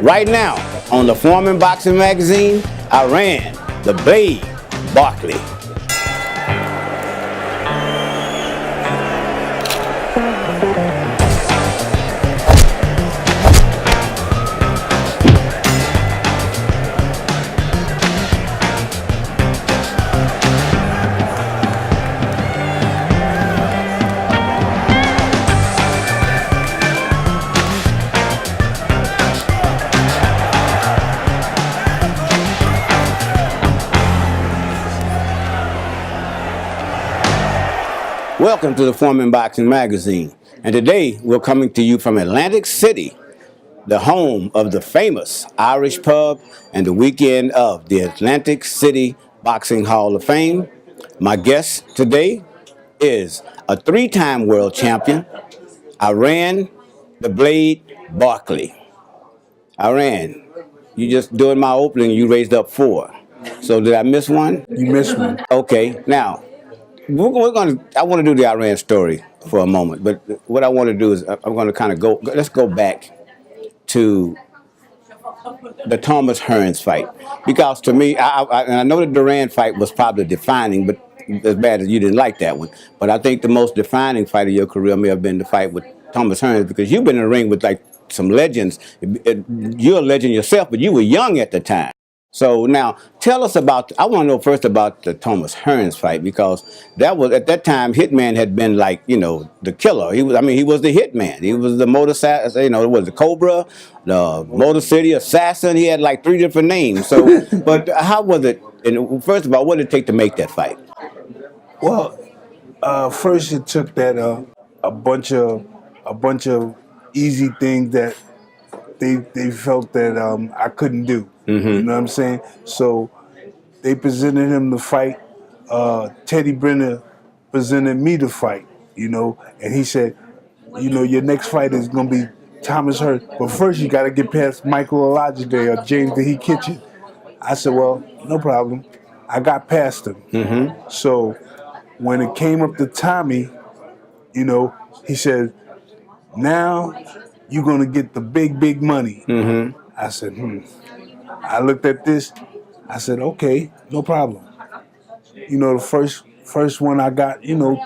Right now, on the Foreman Boxing Magazine, I ran the Blade, Barkley. Welcome to the Foreman Boxing Magazine. And today we're coming to you from Atlantic City, the home of the famous Irish pub and the weekend of the Atlantic City Boxing Hall of Fame. My guest today is a three-time world champion. I ran the Blade, Barkley. I ran. You just doing my opening, you raised up 4. So did I miss one? You missed one. Okay, now I want to do the Iran story for a moment, but what I want to do is I'm going to kind of let's go back to the Thomas Hearns fight, because to me, I know the Duran fight was probably defining, but as bad as you didn't like that one, but I think the most defining fight of your career may have been the fight with Thomas Hearns, because you've been in the ring with like some legends. You're a legend yourself, but you were young at the time. So now, tell us about. I want to know first about the Thomas Hearns fight, because that was at that time Hitman had been like, you know, the killer. He was. I mean, he was the Hitman. He was the Motor. You know, it was the Cobra, the Motor City Assassin. He had like 3 different names. So, but how was it? And first of all, what did it take to make that fight? Well, first it took that a bunch of easy things that they felt that I couldn't do. Mm-hmm. You know what I'm saying? So they presented him the fight. Teddy Brenner presented me the fight. You know, and he said, you know, your next fight is gonna be Thomas Hearns, but first you got to get past Michael Olajide or James the Heat Kitchen. I said, well, no problem. I got past him. Mm-hmm. So when it came up to Tommy, you know, he said, now you're going to get the big money. Mm-hmm. I said, I looked at this. I said, okay, no problem. You know, the first one I got, you know,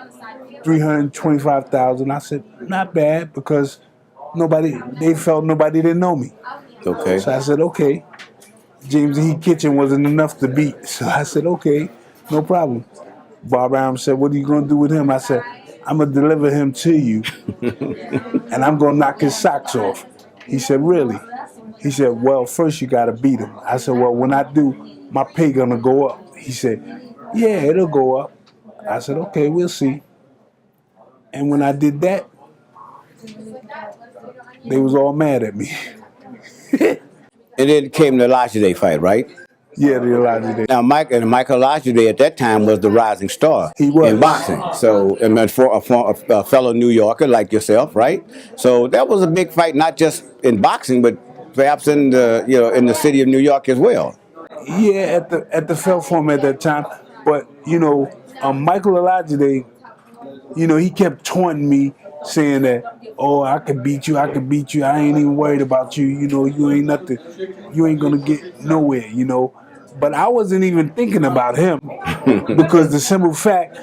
$325,000. I said, not bad, because they felt nobody didn't know me. Okay. So I said, okay. James the Heat Kitchen wasn't enough to beat. So I said, okay, no problem. Bob Arum said, what are you going to do with him? I said, I'm going to deliver him to you, and I'm going to knock his socks off. He said, really? He said, well, first you got to beat him. I said, well, when I do, my pay going to go up. He said, yeah, it'll go up. I said, okay, we'll see. And when I did that, they was all mad at me. And then came the Olajide fight, right? Yeah, the Olajide. Now, Michael Olajide at that time was the rising star in boxing. So, and for a fellow New Yorker like yourself, right? So that was a big fight, not just in boxing, but perhaps in the city of New York as well. Yeah, at the Felt Forum at that time. But you know, Michael Olajide, you know, he kept taunting me, saying that, oh, I can beat you, I ain't even worried about you, you know, you ain't nothing, you ain't gonna get nowhere, you know. But I wasn't even thinking about him, because the simple fact,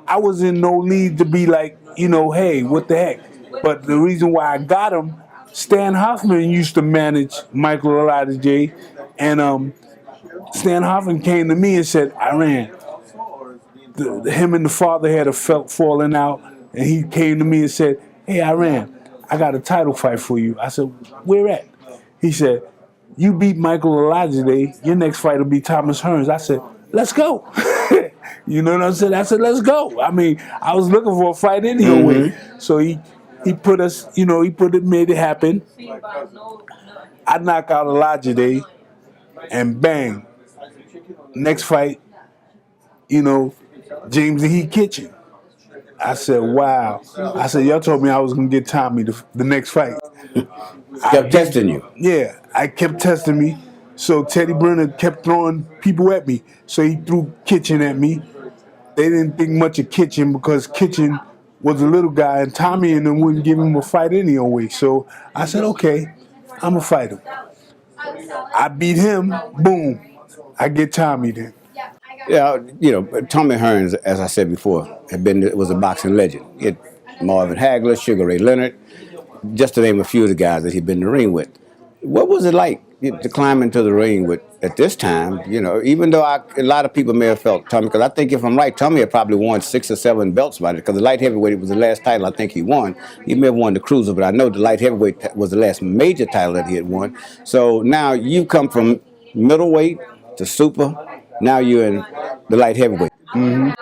I was in no need to be like, you know, hey, what the heck. But the reason why I got him, Stan Hoffman used to manage Michael Olajide, and Stan Hoffman came to me and said, Iran, him and the father had a falling out, and he came to me and said, hey, Iran, I got a title fight for you. I said, where at? He said, you beat Michael Olajide, your next fight will be Thomas Hearns. I said, let's go. You know what I'm saying? I said, let's go. I mean, I was looking for a fight anyway. Mm-hmm. So he put us, you know, made it happen. I knock out Olajide, and bang, next fight, you know, James the Heat Kitchen. I said, wow. I said, y'all told me I was going to get Tommy the next fight. Kept testing you. Yeah, I kept testing me. So Teddy Brenner kept throwing people at me. So he threw Kitchen at me. They didn't think much of Kitchen, because Kitchen was a little guy, and Tommy and them wouldn't give him a fight anyway. So I said, okay. I'm gonna fight him. I beat him, boom, I get Tommy then. Yeah, Tommy Hearns, as I said before, was a boxing legend. He had Marvin Hagler, Sugar Ray Leonard, just to name a few of the guys that he'd been in the ring with. What was it like to climb into the ring with at this time? Even though a lot of people may have felt Tommy, because I think if I'm right, Tommy had probably won 6 or 7 belts by it. Because the light heavyweight was the last title I think he won. He may have won the cruiser, but I know the light heavyweight was the last major title that he had won. So now you come from middleweight to super. Now you're in the light heavyweight,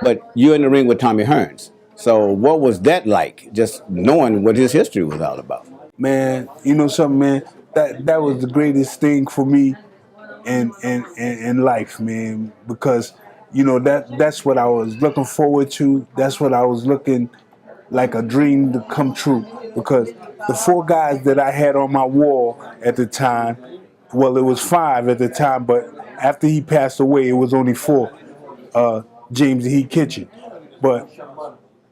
but you're in the ring with Tommy Hearns. So what was that like? Just knowing what his history was all about. Man, you know something, man. That was the greatest thing for me in life, man. Because that's what I was looking forward to. That's what I was looking like a dream to come true. Because the 4 guys that I had on my wall at the time, well, it was 5 at the time, but after he passed away, it was only 4. James the Heat Kitchen, but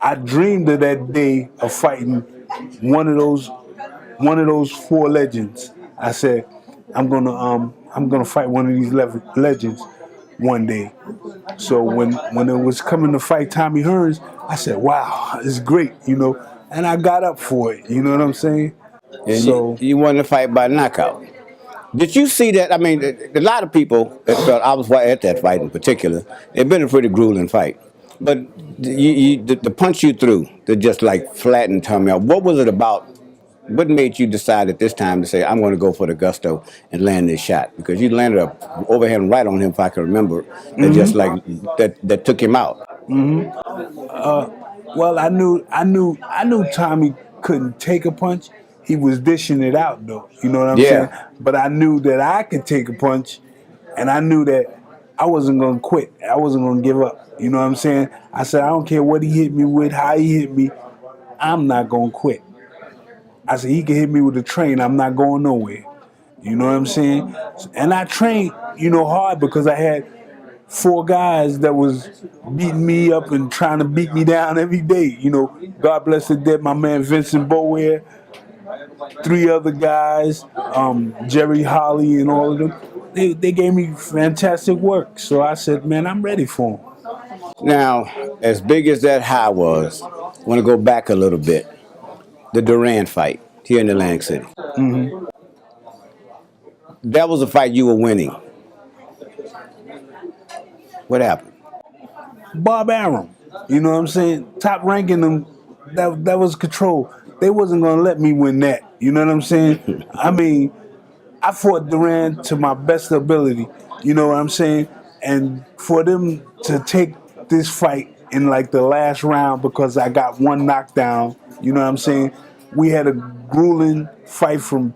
I dreamed of that day of fighting one of those 4 legends. I said, I'm gonna fight one of these legends one day. So when it was coming to fight Tommy Hearns, I said, wow, it's great, and I got up for it. You know what I'm saying? And So you wanted to fight by knockout. Did you see that? I mean, a lot of people that felt I was at that fight in particular. It'd been a pretty grueling fight, but the punch you threw that just like flattened Tommy out. What was it about? What made you decide at this time to say I'm going to go for the gusto and land this shot? Because you landed a overhand right on him, if I can remember, that just like that took him out. well, I knew Tommy couldn't take a punch. He was dishing it out though. You know what I'm saying? Yeah, But I knew that I could take a punch, and I knew that I wasn't gonna quit. I wasn't gonna give up. You know what I'm saying? I said I don't care what he hit me with, how he hit me. I'm not gonna quit. I said he can hit me with a train. I'm not going nowhere. You know what I'm saying? And I trained, hard because I had 4 guys that was beating me up and trying to beat me down every day. God bless the dead, my man Vincent Bower, 3 other guys, Jerry Holly and all of them. They gave me fantastic work. So I said, man, I'm ready for them. Now, as big as that high was, I want to go back a little bit. The Duran fight here in Atlantic City. That was a fight you were winning. What happened? Bob Arum, you know what I'm saying? Top ranking them, that was control. They wasn't gonna let me win that. You know what I'm saying? I mean, I fought Duran to my best ability. You know what I'm saying? And for them to take this fight in like the last round because I got 1 knockdown, you know what I'm saying? We had a grueling fight from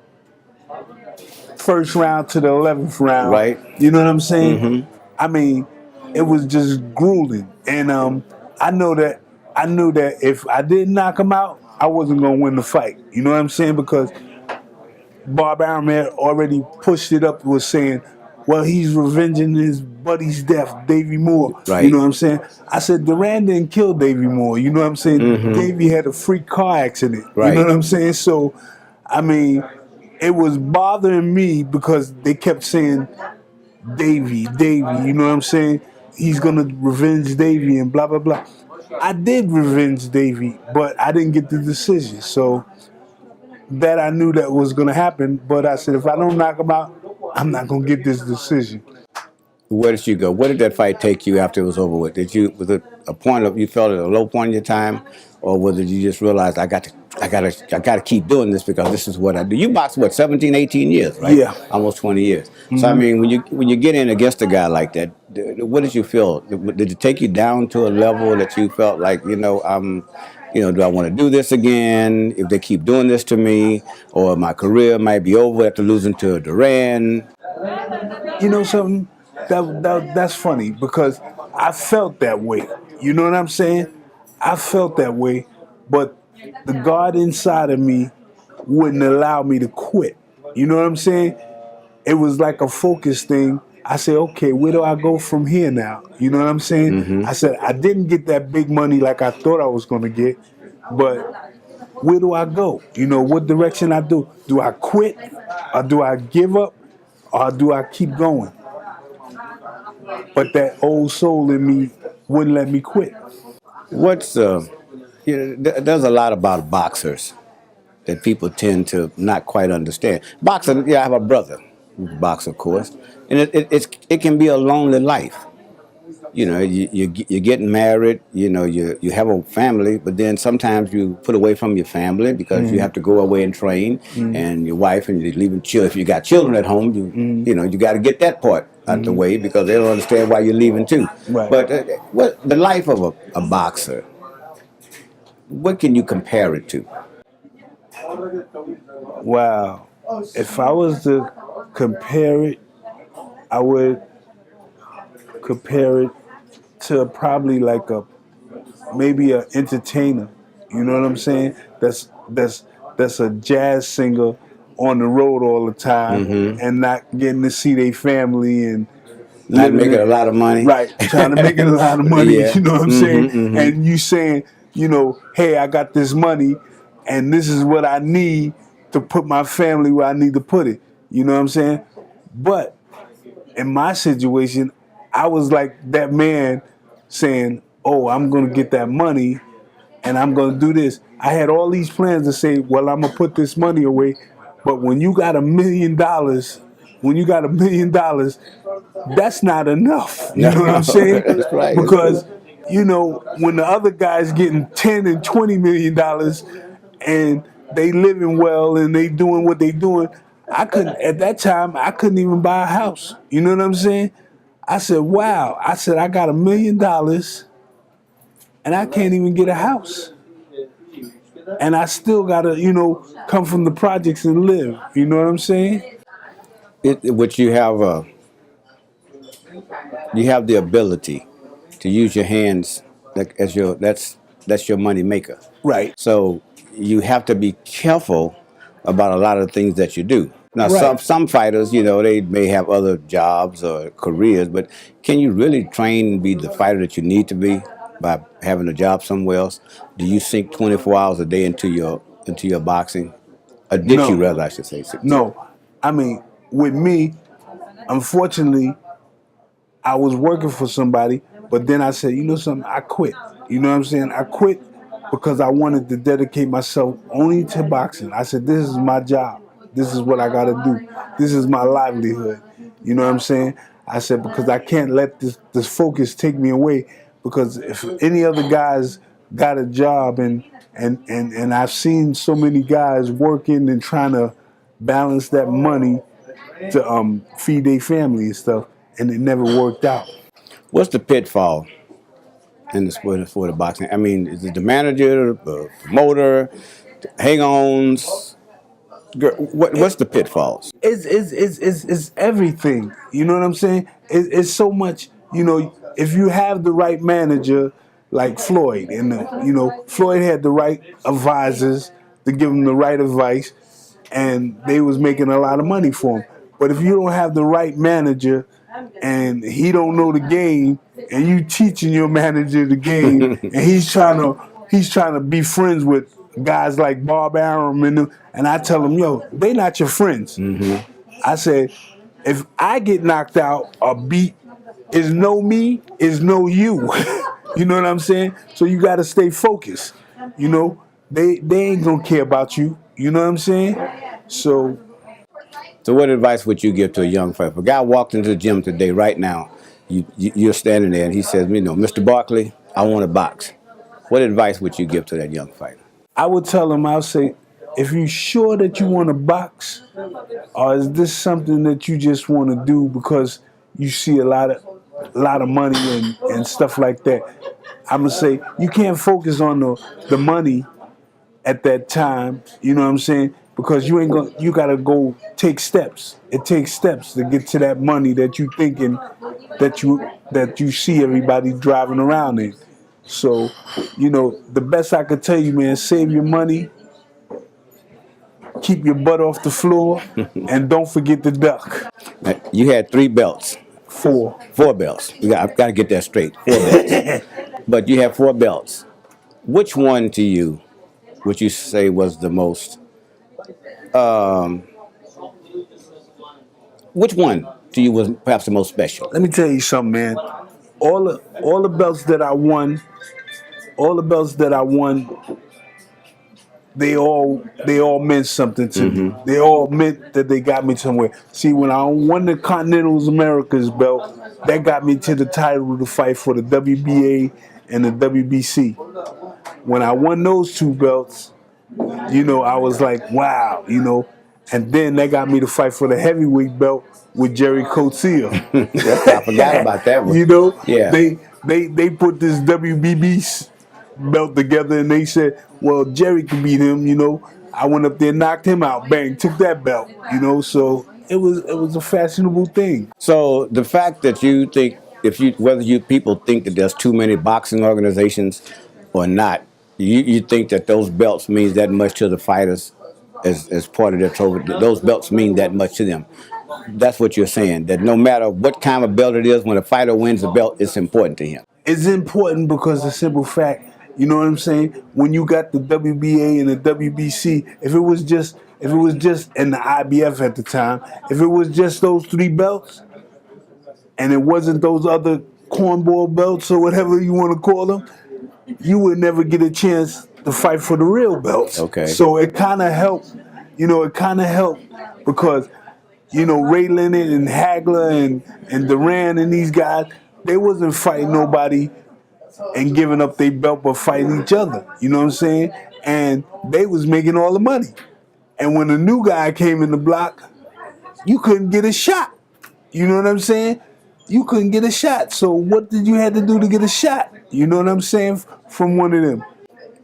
first round to the 11th round. Right. You know what I'm saying? I mean, it was just grueling, and I knew that if I didn't knock him out, I wasn't gonna win the fight. You know what I'm saying? Because Bob Arum had already pushed it up, was saying, well, he's revenging his buddy's death, Davy Moore. Right. You know what I'm saying? I said, Duran didn't kill Davy Moore. You know what I'm saying? Davy had a freak car accident. Right. You know what I'm saying? So, I mean, it was bothering me because they kept saying, Davy, you know what I'm saying? He's gonna revenge Davy and blah, blah, blah. I did revenge Davy, but I didn't get the decision. So that I knew that was gonna happen, but I said, if I don't knock him out, I'm not gonna get this decision. Where did you go? Where did that fight take you after it was over with? Was it a point of you felt at a low point in your time, or was it you just realized I got to keep doing this because this is what I do? You boxed what 17, 18 years, right? Yeah. Almost 20 years. So I mean, when you get in against a guy like that, what did you feel? Did it take you down to a level that you felt like do I want to do this again? If they keep doing this to me, or my career might be over after losing to Duran? You know something? That's funny because I felt that way. You know what I'm saying? I felt that way, but the God inside of me wouldn't allow me to quit. You know what I'm saying? It was like a focus thing. I said, okay, where do I go from here now? You know what I'm saying? I said, I didn't get that big money like I thought I was going to get, but where do I go? What direction I do? Do I quit or do I give up, or do I keep going? But that old soul in me wouldn't let me quit. What's there's a lot about boxers that people tend to not quite understand. Boxing, yeah, I have a brother who's a boxer, of course, and it can be a lonely life. You know, you're getting married. You know, you have a family, but then sometimes you put away from your family because you have to go away and train, and your wife and you're leaving children. If you got children at home, you know you got to get that part out the way because they don't understand why you're leaving too. Right. But what the life of a boxer? What can you compare it to? Wow. If I was to compare it, I would compare it to probably like a maybe an entertainer. You know what I'm saying? That's a jazz singer on the road all the time and not getting to see their family and Not living making a it lot of money. right, trying to make it a lot of money. Yeah. You know what I'm saying? And you saying, you know, hey, I got this money, and this is what I need to put my family where I need to put it. You know what I'm saying? But in my situation, I was like that man saying, "Oh, I'm gonna get that money, and I'm gonna do this." I had all these plans to say, "Well, I'm gonna put this money away," but when you got $1 million, when you got $1 million, that's not enough. You know what I'm saying? That's right. Because you know when the other guy's getting 10 and $20 million, and they living well and they doing what they doing, I couldn't at that time. I couldn't even buy a house. You know what I'm saying? I said, "Wow!" I said, "I got $1 million, and I can't even get a house, and I still gotta, you know, come from the projects and live." You know what I'm saying? Which you have the ability to use your hands like as your that's your money maker. Right. So you have to be careful about a lot of things that you do. Now, Right. some fighters, you know, they may have other jobs or careers, but can you really train and be the fighter that you need to be by having a job somewhere else? Do you sink 24 hours a day into your boxing? Or did you No. rather, I should say? No. I mean, with me, unfortunately, I was working for somebody, but then I said, you know something, I quit. You know what I'm saying? I quit because I wanted to dedicate myself only to boxing. I said, this is my job. This is what I got to do. This is my livelihood. You know what I'm saying? I said, because I can't let this focus take me away, because if any other guys got a job and I've seen so many guys working and trying to balance that money to feed their family and stuff, and it never worked out. What's the pitfall in the sport of boxing? I mean, is it the manager, the promoter, hang-ons? What's the pitfalls? It's everything. You know what I'm saying? It's so much. You know, if you have the right manager, like Floyd, and you know, Floyd had the right advisors to give him the right advice, and they was making a lot of money for him. But if you don't have the right manager, and he don't know the game, and you teaching your manager the game, and he's trying to be friends with guys like Bob Arum and them, and I tell him, yo, they not your friends. I said, if I get knocked out or beat, is no me, is no you. You know what I'm saying? So you got to stay focused. You know, they ain't gonna care about you. You know what I'm saying? So So, what advice would you give to a young fighter? If a guy walked into the gym today, right now, you're standing there, and he says, you know, Mr. Barkley, I want to box. What advice would you give to that young fighter? I would tell him, I'll say, if you sure that you want to box, or is this something that you just want to do because you see a lot of money and stuff like that? I'm gonna say you can't focus on the money at that time. You know what I'm saying? Because you ain't gonna. You gotta go take steps. It takes steps to get to that money that you thinking that you see everybody driving around in. So, you know, the best I could tell you, man, save your money, keep your butt off the floor, and don't forget the duck. You had 3 belts, 4. 4 belts. I've got to get that straight. 4 belts. But you have 4 belts. Which one to you would you say was the most Which one to you was perhaps the most special? Let me tell you something, man. All the belts that I won, all the belts that I won, they all meant something to me. They all meant that they got me somewhere. See, when I won the Continental Americas belt, that got me to the title to fight for the WBA and the WBC. When I won those two belts, I was like, wow, and then that got me to fight for the heavyweight belt with Jerry Coetzee. I forgot about that one. Yeah. They put this WBB belt together and they said, well, Jerry could beat him. I went up there, knocked him out, bang, took that belt. So it was a fashionable thing. So the fact that you think, whether you people think that there's too many boxing organizations or not, you think that those belts means that much to the fighters as part of their trophy. Those belts mean that much to them. That's what you're saying. That no matter what kind of belt it is, when a fighter wins a belt, it's important to him. It's important because the simple fact, you know what I'm saying? When you got the WBA and the WBC, if it was just in the IBF at the time, if it was just those three belts, and it wasn't those other cornball belts or whatever you want to call them, you would never get a chance to fight for the real belts. Okay. So it kind of helped, because, Ray Leonard and Hagler and Duran and these guys, they wasn't fighting nobody and giving up their belt but fighting each other. You know what I'm saying? And they was making all the money. And when a new guy came in the block, you couldn't get a shot. You know what I'm saying? You couldn't get a shot. So what did you have to do to get a shot? You know what I'm saying? From one of them.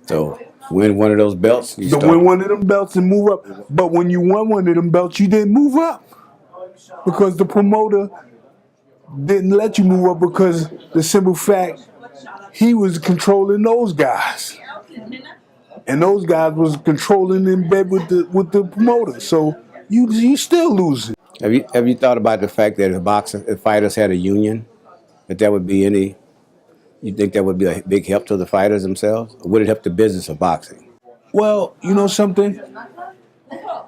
So win one of those belts. Win one of them belts and move up. But when you won one of them belts, you didn't move up because the promoter didn't let you move up because the simple fact he was controlling those guys, and those guys was controlling in bed with the promoter. So you still losing. Have you thought about the fact that if fighters had a union, that would be any? You think that would be a big help to the fighters themselves? Or would it help the business of boxing? Well, you know something?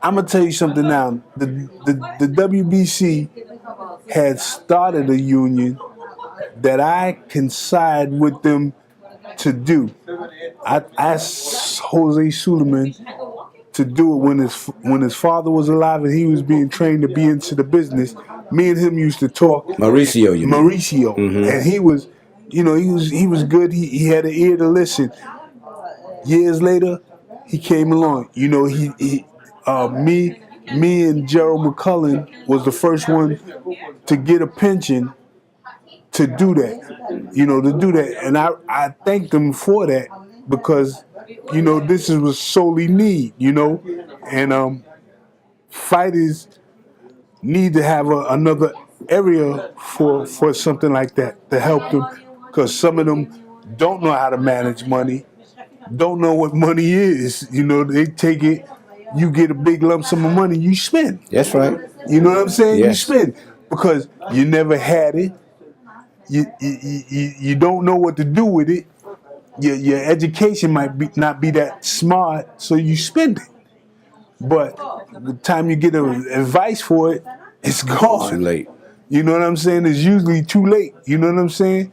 I'm gonna tell you something now. The WBC had started a union that I can side with them to do. I asked Jose Suleiman to do it when his father was alive and he was being trained to be into the business. Me and him used to talk. Mauricio, you mean? Mauricio, and he was, he was good. He had an ear to listen. Years later, he came along. Me and Gerald McCullen was the first one to get a pension to do that. And I thanked them for that because, this was solely need, and fighters need to have another area for something like that to help them because some of them don't know how to manage money, don't know what money is. They take it, you get a big lump sum of money, you spend. That's right. You know what I'm saying? Yes. You spend because you never had it. You don't know what to do with it. Your education might not be that smart, so you spend it. But the time you get advice for it, it's gone. Too late. You know what I'm saying? It's usually too late. You know what I'm saying?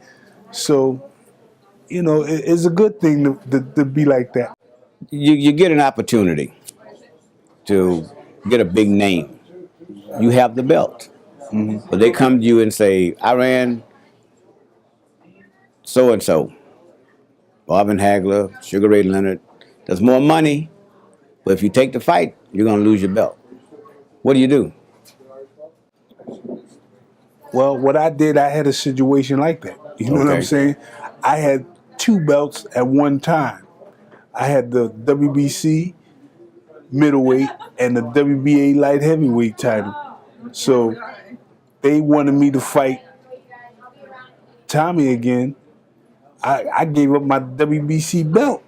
So, it's a good thing to be like that. You get an opportunity to get a big name. You have the belt. But they come to you and say, I ran so-and-so, Marvin Hagler, Sugar Ray Leonard. There's more money, but if you take the fight, you're going to lose your belt. What do you do? Well, what I did, I had a situation like that. You know what I'm saying? I had two belts at one time. I had the WBC middleweight and the WBA light heavyweight title. So they wanted me to fight Tommy again. I gave up my WBC belt,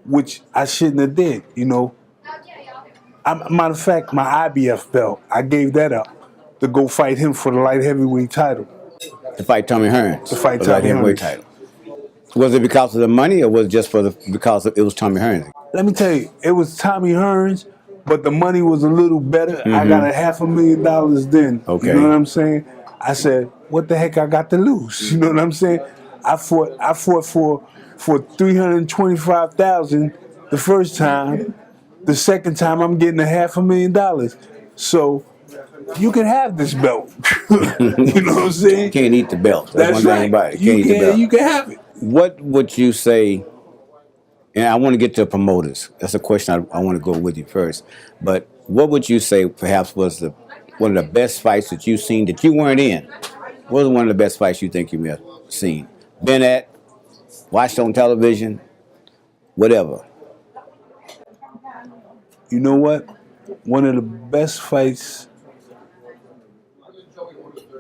which I shouldn't have did, Matter of fact, my IBF belt, I gave that up to go fight him for the light heavyweight title. To fight Tommy Hearns. To fight for the light Tommy heavyweight Hearns. title. Was it because of the money, or was it just because it was Tommy Hearns? Let me tell you, it was Tommy Hearns, but the money was a little better. I got a $500,000 then. Okay. You know what I'm saying? I said, what the heck I got to lose? You know what I'm saying? I fought for 325,000 the first time. The second time I'm getting a $500,000. So you can have this belt. You know what I'm saying? Can't eat the belt. That's one right. thing about it. You Can't eat the belt. you can have it. What would you say? And I want to get to promoters. That's a question I want to go with you first. But what would you say perhaps was one of the best fights that you've seen that you weren't in? What was one of the best fights you think you may have seen? Been at, watched on television, whatever. You know what? One of the best fights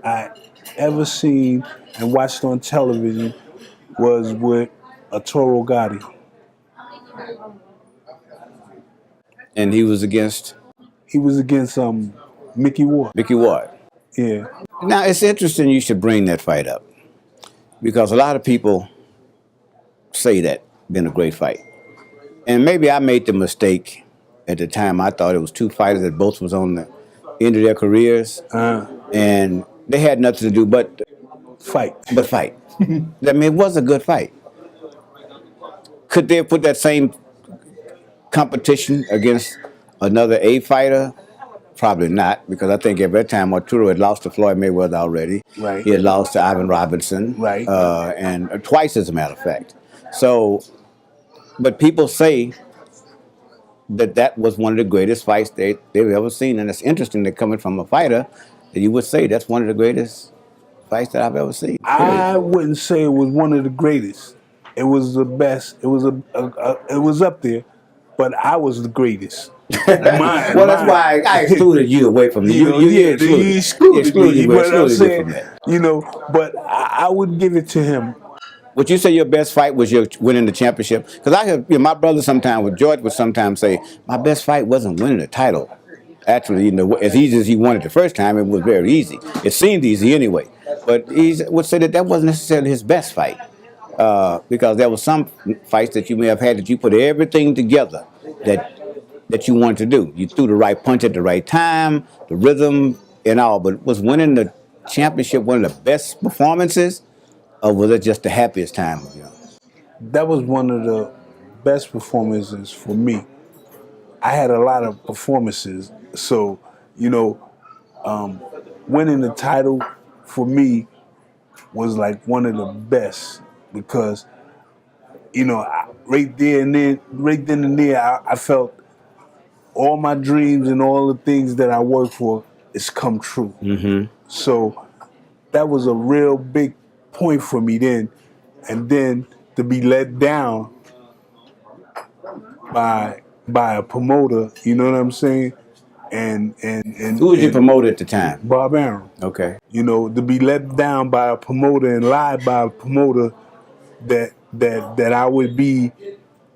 I ever seen and watched on television was with Toro Gotti. And he was against He was against Mickey Ward. Mickey Ward. Yeah. Now, it's interesting you should bring that fight up because a lot of people say that been a great fight. And maybe I made the mistake at the time. I thought it was two fighters that both was on the end of their careers. And they had nothing to do but Fight. fight. I mean, it was a good fight. Could they have put that same competition against another A fighter? Probably not, because I think at that time Arturo had lost to Floyd Mayweather already. Right. He had lost to Ivan Robinson. Right. And twice, as a matter of fact. So, but people say that was one of the greatest fights they've ever seen. And it's interesting that coming from a fighter, that you would say that's one of the greatest fights that I've ever seen. I wouldn't say it was one of the greatest. It was the best. It was it was up there, but I was the greatest. Well, that's why I excluded you away from You excluded me. But I'm saying, from that. but I would give it to him. Would you say your best fight was your winning the championship? Because I have, my brother sometimes, with George would sometimes say, my best fight wasn't winning the title. Actually, as easy as he won it the first time, it was very easy. It seemed easy anyway. But he would say that wasn't necessarily his best fight. Because there were some fights that you may have had that you put everything together that you wanted to do. You threw the right punch at the right time, the rhythm and all. But was winning the championship one of the best performances? Or was it just the happiest time of your? That was one of the best performances for me. I had a lot of performances, so winning the title for me was like one of the best because right then and there, I felt all my dreams and all the things that I worked for is come true. Mm-hmm. So that was a real big point for me then, and then to be let down by a promoter, you know what I'm saying? And Who was your promoter at the time? Bob Arum. Okay. To be let down by a promoter and lied by a promoter that I would be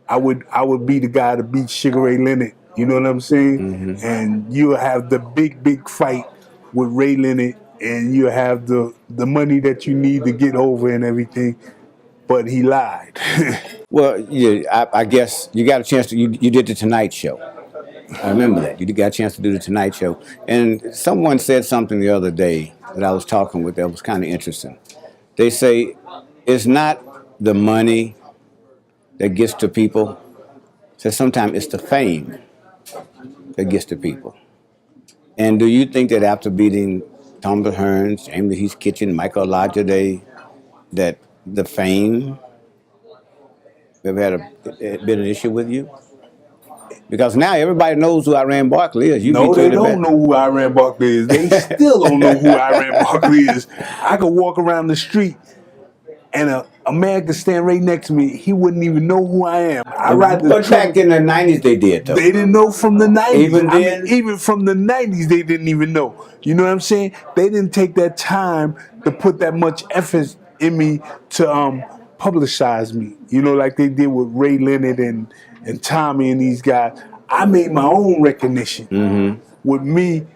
the guy to beat Sugar Ray Leonard. You know what I'm saying? Mm-hmm. And you have the big fight with Ray Leonard, and you have the money that you need to get over and everything, but he lied. Well, yeah, I guess you got a chance to, you did the Tonight Show. I remember that. You got a chance to do the Tonight Show. And someone said something the other day that I was talking with that was kind of interesting. They say, it's not the money that gets to people. So sometimes it's the fame that gets to people. And do you think that after beating Thomas Hearns, James Heath Kitchen, Michael Elijah, that the fame ever been an issue with you? Because now everybody knows who Iran Barkley is. No, they don't know who Iran Barkley is. They still don't know who Iran Barkley is. I could walk around the street and a man could stand right next to me. He wouldn't even know who I am. But back in the 90s they did, though. They didn't know from the 90s. Even then? Even from the 90s, they didn't even know. You know what I'm saying? They didn't take that time to put that much effort in me to publicize me. Like they did with Ray Leonard and Tommy and these guys. I made my own recognition. Mm-hmm. With me,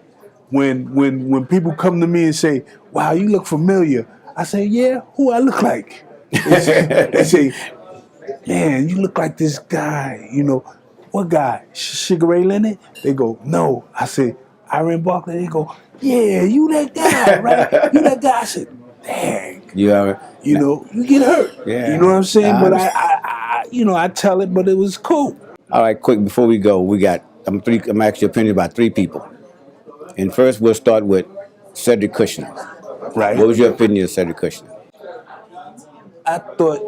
when people come to me and say, "Wow, you look familiar," I say, "Yeah, who I look like?" They say, "Man, you look like this guy." what guy? Sugar Ray Leonard? They go, no. I said, Iran Barkley. They go, yeah, you that guy, right? You that guy. I said, dang. You ever? You know, you get hurt. Yeah. You know what I'm saying? I But understand. I tell it, but it was cool. All right, quick before we go, I'm asking your opinion about 3 people. And first, we'll start with Cedric Kushner. Right. What was your opinion of Cedric Kushner? I thought,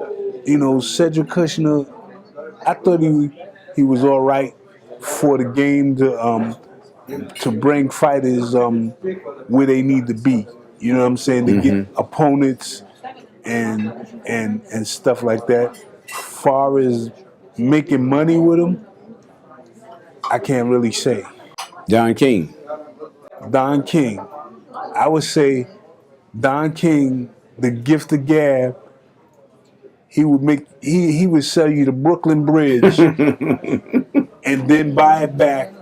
Cedric Kushner, I thought he was all right for the game to bring fighters where they need to be. You know what I'm saying? To get opponents and stuff like that. Far as making money with them, I can't really say. Don King. Don King, I would say Don King, the gift of gab. He would sell you the Brooklyn Bridge and then buy it back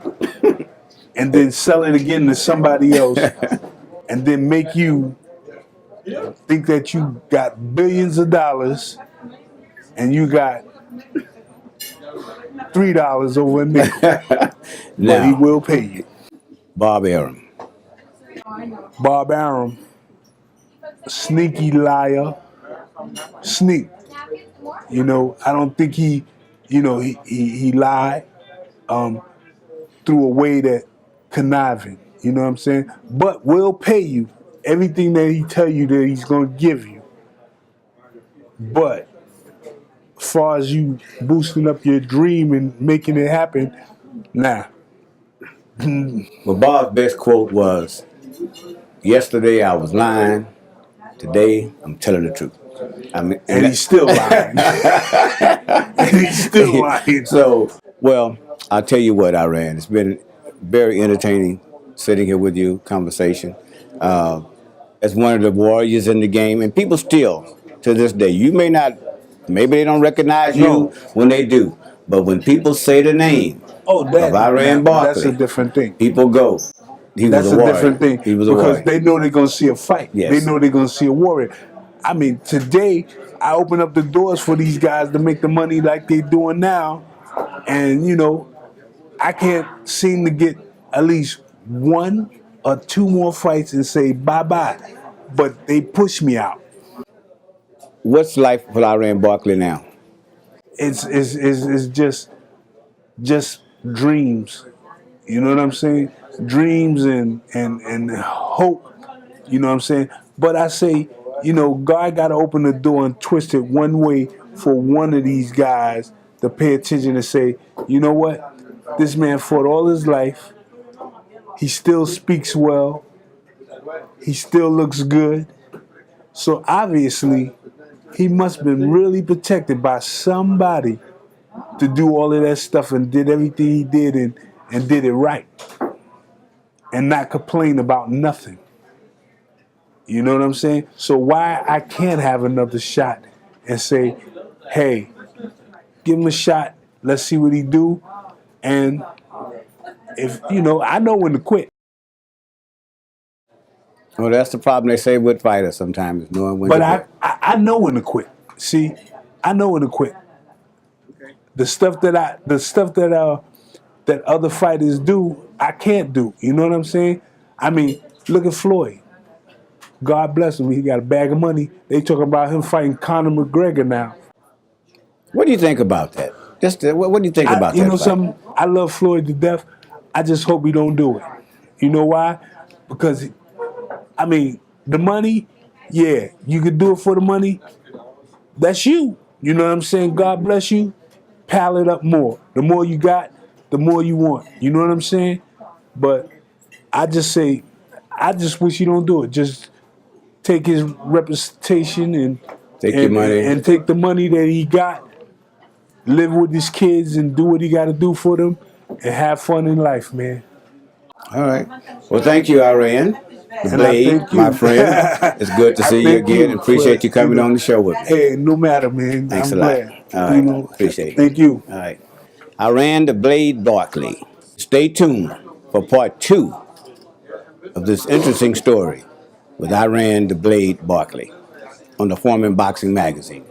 and then sell it again to somebody else and then make you think that you got billions of dollars and you got $3 over a nickel. But he Now, will pay you. Bob Arum. Bob Arum, sneaky liar, sneak. I don't think he lied through a way that conniving. You know what I'm saying? But will pay you everything that he tell you that he's gonna give you. But as far as you boosting up your dream and making it happen, nah. Well, Bob's best quote was, "Yesterday I was lying. Today I'm telling the truth." I mean, And he's still lying. And he's still lying. So, well, I'll tell you what, Iran. It's been very entertaining sitting here with you, conversation. As one of the warriors in the game, and people still, to this day, you may not, maybe they don't recognize you No. when they do, but when people say the name of Iran Barkley, that's a different thing. people go, he That's was a a warrior. different thing He was a because warrior. they know they're gonna see a fight. Yes. They know they're gonna see a warrior. I mean, today I open up the doors for these guys to make the money like they're doing now, and I can't seem to get at least 1 or 2 more fights and say bye bye, but they push me out. What's life for Iran Barkley now? It's just dreams. You know what I'm saying? Dreams and hope. You know what I'm saying? But I say, God got to open the door and twist it one way for one of these guys to pay attention and say, you know what? This man fought all his life. He still speaks well. He still looks good. So obviously, he must have been really protected by somebody to do all of that stuff and did everything he did and did it right. And not complain about nothing. You know what I'm saying? So why I can't have another shot and say, hey, give him a shot. Let's see what he do. And if, I know when to quit. Well, that's the problem they say with fighters sometimes, is knowing when But to quit. I know when to quit. See, I know when to quit. The stuff that other fighters do, I can't do. You know what I'm saying? I mean, look at Floyd. God bless him. He got a bag of money. They talking about him fighting Conor McGregor now. What do you think about that? What do you think about that? You know fight? something? I love Floyd to death. I just hope he don't do it. You know why? Because, the money, yeah, you could do it for the money. That's you. You know what I'm saying? God bless you. Pile it up more. The more you got, the more you want. You know what I'm saying? But I just wish you don't do it. Just take his representation and Take your money. and take the money that he got, live with his kids and do what he got to do for them, and have fun in life, man. All right. Well, thank you, Iran. The And I Blade, thank you. my friend. It's good to I see you thank again and appreciate for, you coming on the show with me. Hey, no matter, man. Thanks I'm a lot. glad. All right. Appreciate it. Thank you. All right. Iran the Blade Barkley. Stay tuned for part 2 of this interesting story with Iran the Blade Barkley on the Foreman Boxing Magazine.